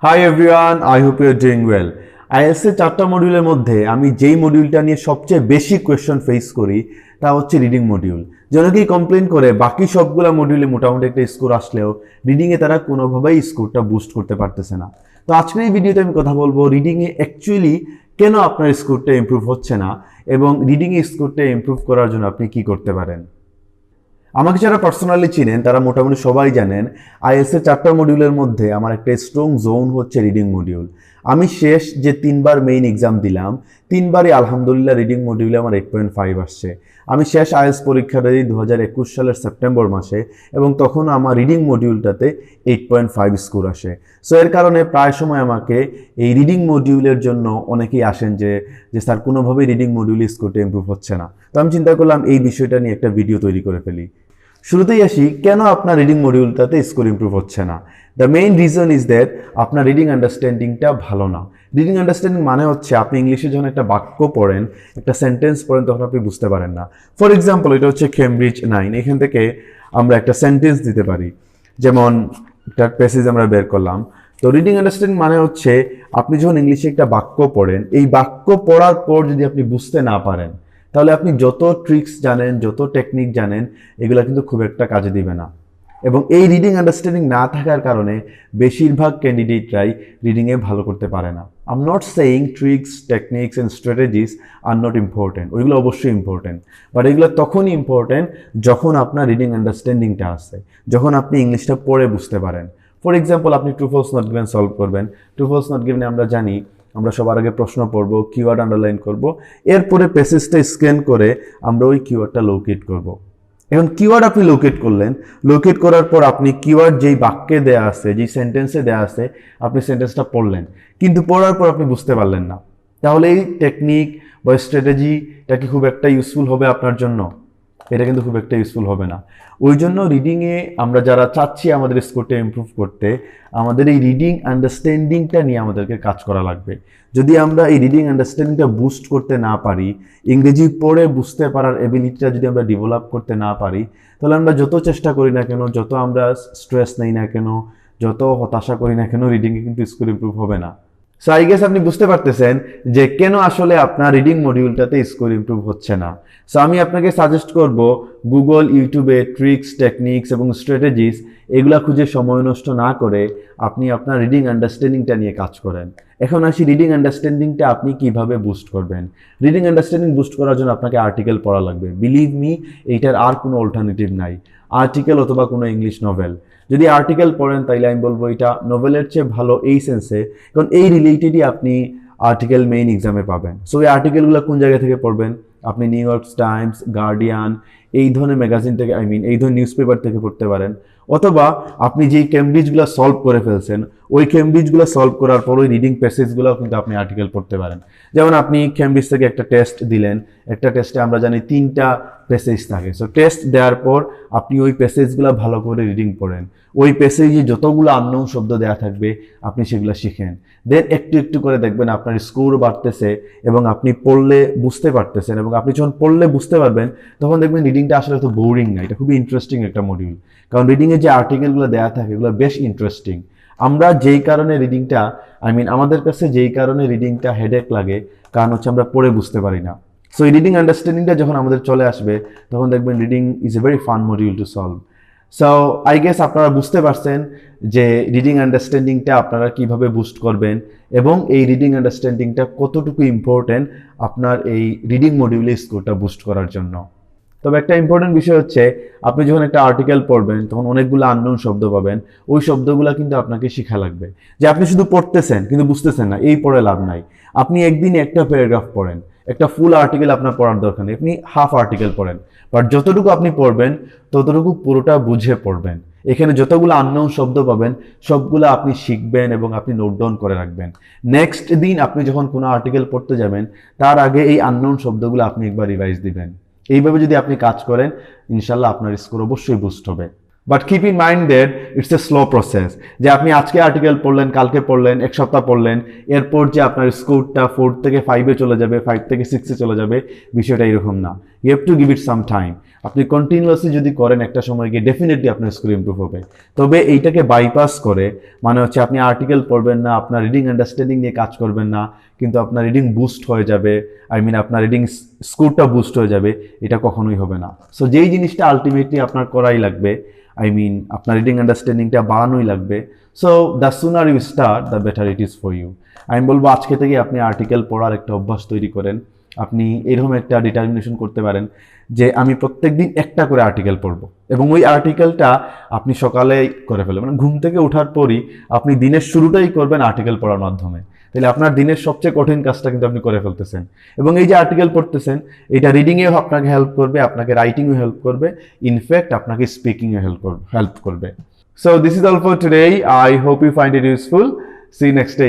Hi everyone, I hope you are doing well. IELTS এর 4টা মডিউলের মধ্যে আমি যেই মডিউলটা নিয়ে সবচেয়ে বেশি কোয়েশ্চন ফেস করি তা হচ্ছে রিডিং মডিউল। অনেকেই কমপ্লেন করে বাকি সবগুলা মডিউলে মোটামুটি একটা স্কোর আসলেও রিডিংয়ে তারা কোনোভাবেই স্কোরটা বুস্ট করতে পারতেছে না। তো আজকের এই ভিডিওতে আমি কথা বলবো রিডিংয়ে অ্যাকচুয়ালি কেন আপনার স্কোরটা ইমপ্রুভ হচ্ছে না এবং রিডিংয়ে স্কোরটা ইমপ্রুভ করার জন্য আপনি কি করতে পারেন। আমাকে যারা পার্সোনালি চিনেন তারা মোটামুটি সবাই জানেন আইএলটিএস এর 4টা মডিউলের মধ্যে আমার একটা স্ট্রং জোন হচ্ছে রিডিং মডিউল। আমি শেষ যে 3বার মেইন এক্সাম দিলাম 3বারই আলহামদুলিল্লাহ রিডিং মডিউলে আমার 8.5 আসছে। আমি শেষ আইএলটিএস পরীক্ষা দিই 2021 সালের সেপ্টেম্বর মাসে এবং তখন আমার রিডিং মডিউলটাতে 8.5 স্কোর আসে। সো এর কারণে প্রায় সময় আমাকে এই রিডিং মডিউলের জন্য অনেকেই আসেন যে স্যার কোনোভাবেই রিডিং মডিউলে স্কোরটা ইমপ্রুভ হচ্ছে না। তো আমি চিন্তা করলাম এই বিষয়টা নিয়ে একটা ভিডিও তৈরি করে ফেলি। শুরুতেই আসি কেন আপনার রিডিং মডিউলটাতে স্কোর ইমপ্রুভ হচ্ছে না। The main reason is that আপনার রিডিং আন্ডারস্ট্যান্ডিংটা ভালো না। রিডিং আন্ডারস্ট্যান্ডিং মানে হচ্ছে আপনি ইংলিশে যখন একটা বাক্য পড়েন, একটা সেন্টেন্স পড়েন, তখন আপনি বুঝতে পারেন না। ফর এক্সাম্পল, এটা হচ্ছে কেমব্রিজ 9, এখান থেকে আমরা একটা সেন্টেন্স দিতে পারি, যেমন একটা প্যাসেজ আমরা বের করলাম। তো রিডিং আন্ডারস্ট্যান্ডিং মানে হচ্ছে আপনি যখন ইংলিশে একটা বাক্য পড়েন, এই বাক্য পড়ার পর যদি আপনি বুঝতে না পারেন তাহলে আপনি যত ট্রিক্স জানেন, যত টেকনিক জানেন, এগুলো কিন্তু খুব একটা কাজে দিবে না। এবং এই রিডিং আন্ডারস্ট্যান্ডিং না থাকার কারণে বেশিরভাগ ক্যান্ডিডেটরাই রিডিংয়ে ভালো করতে পারে না। I am not saying tricks, techniques and strategies are not important, ওইগুলো অবশ্যই ইম্পর্টেন্ট, বাট এগুলো তখনই ইম্পর্টেন্ট যখন আপনার রিডিং আন্ডারস্ট্যান্ডিংটা আসে, যখন আপনি ইংলিশটা পড়ে বুঝতে পারেন। ফর এক্সাম্পল, আপনি true false not given solve করবেন। ট্রু ফলস নট গিভেনে আমরা জানি আমরা সবার আগে প্রশ্ন পড়ব, কিওয়ার্ড আন্ডারলাইন করব, এরপরে প্যাসেজটা স্ক্যান করে আমরা ওই কিওয়ার্ডটা লোকেট করব। এখন কিওয়ার্ড আপনি লোকেট করলেন, লোকেট করার পর আপনি কিওয়ার্ড যেই বাক্যে দেয়া আছে, যেই সেন্টেন্সে দেয়া আছে, আপনি সেন্টেন্সটা পড়লেন, কিন্তু পড়ার পর আপনি বুঝতে পারলেন না। তাহলে এই টেকনিক বা স্ট্র্যাটেজিটা কি খুব একটা ইউজফুল হবে আপনার জন্য? এটা কিন্তু খুব একটা ইউজফুল হবে না। ওই জন্য রিডিংয়ে আমরা যারা চাচ্ছি আমাদের স্কোরটা ইমপ্রুভ করতে, আমাদের এই রিডিং আন্ডারস্ট্যান্ডিংটা নিয়ে আমাদেরকে কাজ করা লাগবে। যদি আমরা এই রিডিং আন্ডারস্ট্যান্ডিংটা বুস্ট করতে না পারি, ইংরেজি পড়ে বুঝতে পারার এবিলিটিটা যদি আমরা ডেভেলপ করতে না পারি, তাহলে আমরা যত চেষ্টা করি না কেন, যত আমরা স্ট্রেস নেই না কেন, যত হতাশা করি না কেন, রিডিংয়ে কিন্তু স্কোর ইমপ্রুভ হবে না। সো আই গেস আপনি বুঝতে পারতেছেন যে কেন আসলে আপনার রিডিং মডিউলটাতে স্কোর ইমপ্রুভ হচ্ছে না। সো আমি আপনাকে সাজেস্ট করব গুগল, ইউটিউবে ট্রিক্স, টেকনিক্স এবং স্ট্র্যাটেজিস এগুলা খুঁজে সময় নষ্ট না করে আপনি আপনার রিডিং আন্ডারস্ট্যান্ডিংটা নিয়ে কাজ করেন। এখন আসি রিডিং আন্ডারস্ট্যান্ডিংটা আপনি কিভাবে বুস্ট করবেন। রিডিং আন্ডারস্ট্যান্ডিং বুস্ট করার জন্য আপনাকে আর্টিকেল পড়া লাগবে। বিলিভ মি, এইটার আর কোনো অল্টারনেটিভ নাই। আর্টিকেল অথবা কোনো ইংলিশ নভেল। যদি আর্টিকেল পড়েন তাইলে আমি বলবো এটা নোভেলের চেয়ে ভালো এই সেন্সে, কারণ এই রিলেটেডই আপনি আর্টিকেল মেইন এক্সামে পাবেন। সো এই আর্টিকেলগুলো কোন জায়গা থেকে পড়বেন? আপনি নিউ ইয়র্ক টাইমস, গার্ডিয়ান, এই ধরনের ম্যাগাজিন থেকে, এই ধরনের নিউজ পেপার থেকে পড়তে পারেন। অথবা আপনি যেই কেমব্রিজগুলো সলভ করে ফেলছেন, ওই কেমব্রিজগুলো সলভ করার পর ওই রিডিং প্যাসেজগুলোও কিন্তু আপনি আর্টিকেল পড়তে পারেন। যেমন আপনি কেমব্রিজ থেকে একটা টেস্ট দিলেন, একটা টেস্টে আমরা জানি 3টা প্যাসেজ থাকে। সো টেস্ট দেওয়ার পর আপনি ওই প্যাসেজগুলো ভালো করে রিডিং পড়েন, ওই প্যাসেজে যতগুলো আননোন শব্দ দেওয়া থাকবে আপনি সেগুলো শিখেন। দেন একটু একটু করে দেখবেন আপনার স্কোর বাড়তেছে এবং আপনি পড়লে বুঝতে পারতেছেন, এবং আপনি যখন পড়লে বুঝতে পারবেন তখন দেখবেন রিডিংটা আসলে তো বোরিং না, এটা খুবই ইন্টারেস্টিং একটা মডিউল। কারণ রিডিংয়ে যে আর্টিকেলগুলো দেওয়া থাকে এগুলো বেশ ইন্টারেস্টিং। আমরা যেই কারণে রিডিংটা আমাদের কাছে যেই কারণে রিডিংটা হেডেক লাগে, কারণ হচ্ছে আমরা পড়ে বুঝতে পারি না। সো এই রিডিং আন্ডারস্ট্যান্ডিংটা যখন আমাদের চলে আসবে তখন দেখবেন reading is a very fun module to solve. So I guess আপনারা বুঝতে পারছেন যে রিডিং আন্ডারস্ট্যান্ডিংটা আপনারা কিভাবে বুস্ট করবেন এবং এই রিডিং আন্ডারস্ট্যান্ডিংটা কতটুকু ইম্পর্টেন্ট আপনার এই রিডিং মডিউলে স্কোরটা বুস্ট করার জন্য। তবে একটা ইম্পর্টেন্ট বিষয় হচ্ছে, আপনি যখন একটা আর্টিকেল পড়বেন তখন অনেকগুলো আননোন শব্দ পাবেন, ওই শব্দগুলো কিন্তু আপনাকে শেখা লাগবে। যে আপনি শুধু পড়তেছেন কিন্তু বুঝতেছেন না, এই পড়ে লাভ নাই। আপনি একদিনে একটা প্যারাগ্রাফ পড়েন, একটা ফুল আর্টিকেল আপনার পড়ার দরকার নেই, আপনি হাফ আর্টিকেল পড়েন, বাট যতটুকু আপনি পড়বেন ততটুকু পুরোটা বুঝে পড়বেন। এখানে যতগুলো আননোন শব্দ পাবেন সবগুলো আপনি শিখবেন এবং আপনি নোট ডাউন করে রাখবেন। নেক্সট দিন আপনি যখন কোনো আর্টিকেল পড়তে যাবেন তার আগে এই আননোন শব্দগুলো আপনি একবার রিভাইজ দিবেন। এইভাবে যদি আপনি কাজ করেন ইনশাল্লাহ আপনার স্কোর অবশ্যই বুস্ট হবে। But keep in mind that it's a slow process, যে আপনি আজকে আর্টিকেল পড়লেন, কালকে পড়লেন, এক সপ্তাহ পড়লেন, এরপর যে আপনার স্কোরটা 4 থেকে 5-এ চলে যাবে, 5 থেকে 6-এ চলে যাবে, বিষয়টা এরকম না। You have to give it some time. আপনি কন্টিনিউয়াসলি যদি করেন একটা সময় গিয়ে ডেফিনেটলি আপনার স্কোর ইমপ্রুভ হবে। তবে এইটাকে বাইপাস করে, মানে হচ্ছে আপনি আর্টিকেল পড়বেন না, আপনার রিডিং আন্ডারস্ট্যান্ডিং নিয়ে কাজ করবেন না, কিন্তু আপনার রিডিং বুস্ট হয়ে যাবে, আপনার রিডিং স্কোরটা বুস্ট হয়ে যাবে, এটা কখনোই হবে না। সো যেই জিনিসটা আলটিমেটলি আপনার করাই লাগবে, আপনার রিডিং আন্ডারস্ট্যান্ডিংটা বাড়ানোই লাগবে। So the sooner you start the better it is for you. আমি বলবো আজকে থেকে আপনি আর্টিকেল পড়ার একটা অভ্যাস তৈরি করেন। আপনি এরকম একটা ডিটারমিনেশন করতে পারেন যে আমি প্রত্যেকদিন একটা করে আর্টিকেল পড়বো, এবং ওই আর্টিকেলটা আপনি সকালেই করে ফেলবেন, মানে ঘুম থেকে ওঠার পরই আপনি দিনের শুরুটাই করবেন আর্টিকেল পড়ার মাধ্যমে। তাহলে আপনার দিনের সবচেয়ে কঠিন কাজটা কিন্তু আপনি করে ফেলতেছেন। এবং এই যে আর্টিকেল পড়তেছেন, এটা রিডিংয়েও আপনাকে হেল্প করবে, আপনাকে রাইটিংয়েও হেল্প করবে, ইনফ্যাক্ট আপনাকে স্পিকিংয়ে হেল্প করবে। So this is all for today. I hope you find it useful. See you next day.